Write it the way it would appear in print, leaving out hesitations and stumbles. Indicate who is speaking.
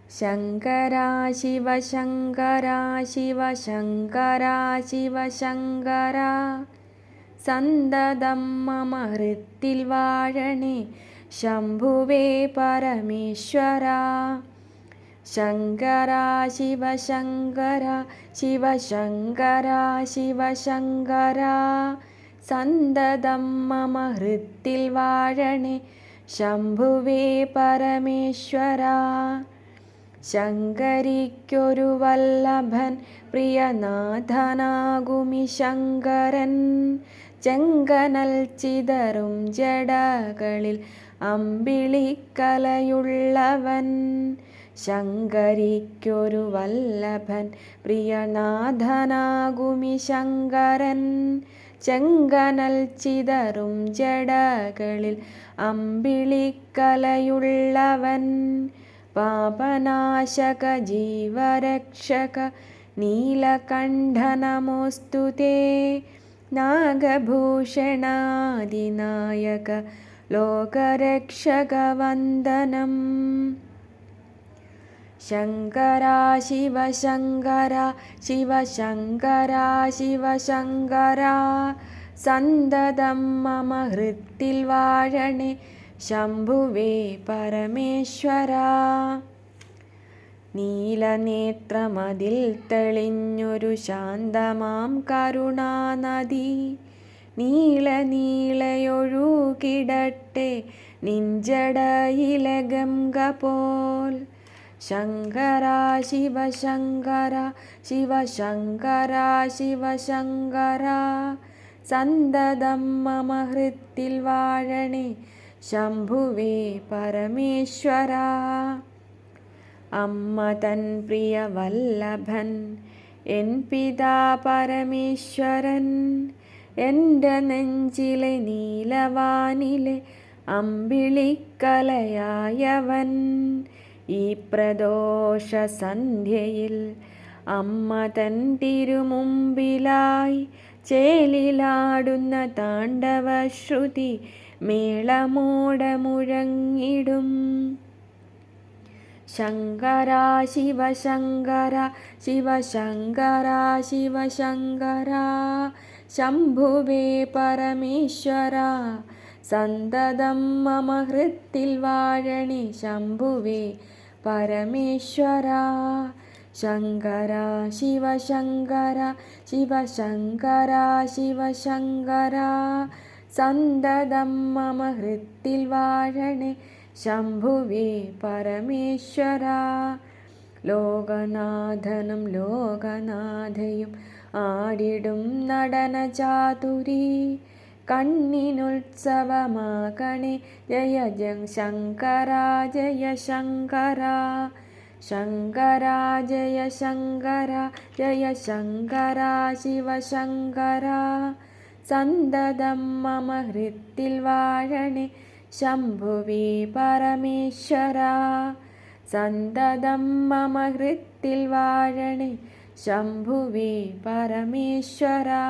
Speaker 1: ശങ്കരാ ശിവശങ്കരാ ശിവശങ്കരാ ശിവശങ്കരാ സന്തതം മമ ഹൃത്തിൽ വാഴണേ ശംഭുവേ പരമേശ്വരാ. ശങ്കരാ ശിവശങ്കരാ ശിവശങ്കരാ ശിവശങ്കരാ സന്തതം മമ ഹൃത്തിൽ വാഴണേ ശംഭുവേ പരമേശ്വരാ. ശങ്കരിക്കൊരു വല്ലഭൻ പ്രിയനാഥനാകുമി ശങ്കരൻ ചെങ്കനൽ ചിതറും ജടകളിൽ അമ്പിളിക്കലയുള്ളവൻ. ശങ്കരിക്കൊരു വല്ലഭൻ പ്രിയനാഥനാകുമി ശങ്കരൻ ചെങ്കനൽ ചിതറും ജടകളിൽ അമ്പിളിക്കലയുള്ളവൻ. പാപനാശക ജീവരക്ഷക നീലകണ്ഠ നമോസ്തുതേ. നാഗഭൂഷണാദിനായക ലോകരക്ഷക വന്ദനം. ശങ്കരാ ശിവശങ്കരാ ശിവശങ്കരാ ശിവശങ്കരാ സന്തതം മമ ഹൃത്തിൽ വാഴണേ ശംഭുവേ പരമേശ്വരാ. നീലനേത്രമതിൽ തെളിഞ്ഞൊരു ശാന്തമാം കരുണാനദി നീളനീളയൊഴുകിടട്ടെ നിൻജടയിലെ ഗംഗ പോൽ. ശങ്കരാ ശിവശങ്കരാ ശിവശങ്കരാ ശിവശങ്കരാ സന്തതം മമ ഹൃത്തിൽ വാഴണേ ശംഭുവേ പരമേശ്വരാ. അമ്മ തൻ പ്രിയ വല്ലഭൻ എൻ പിതാ പരമേശ്വരൻ എൻ്റെ നെഞ്ചിലെ നീലവാനിലെ അമ്പിളിക്കലയായവൻ. ഈ പ്രദോഷ സന്ധ്യയിൽ അമ്മ തൻ തിരുമുമ്പിലായി ചേലിലാടുന്ന താണ്ഡവശ്രുതി മേളമോടെ മുഴങ്ങിടും. ശങ്കരാ ശിവശങ്കരാ ശിവശങ്കരാ ശിവശങ്കരാ ശംഭുവേ പരമേശ്വരാ സന്തതം മമ ഹൃത്തിൽ വാഴണേ ശംഭുവേ പരമേശ്വരാ. ശങ്കരാ ശിവശങ്കരാ ശിവശങ്കരാ ശിവശങ്കരാ സന്തതം മമ ഹൃത്തിൽ വാഴണേ ശംഭുവേ പരമേശ്വരാ. ലോകനാഥനും ലോകനാഥയും ആടിടും നടനചാതുരി കണ്ണിനുത്സവമാകണേ ജയ ശങ്കരാ ജയ ശങ്കരാ. ശങ്കരാ ജയ ശങ്കരാ ജയ ശങ്കരാ ശിവശങ്കരാ സന്തതം മമ ഹൃത്തിൽ വാഴണേ ശംഭുവേ പരമേശ്വരാ. സന്തതം മമ ഹൃത്തിൽ വാഴണേ ശംഭുവേ പരമേശ്വരാ.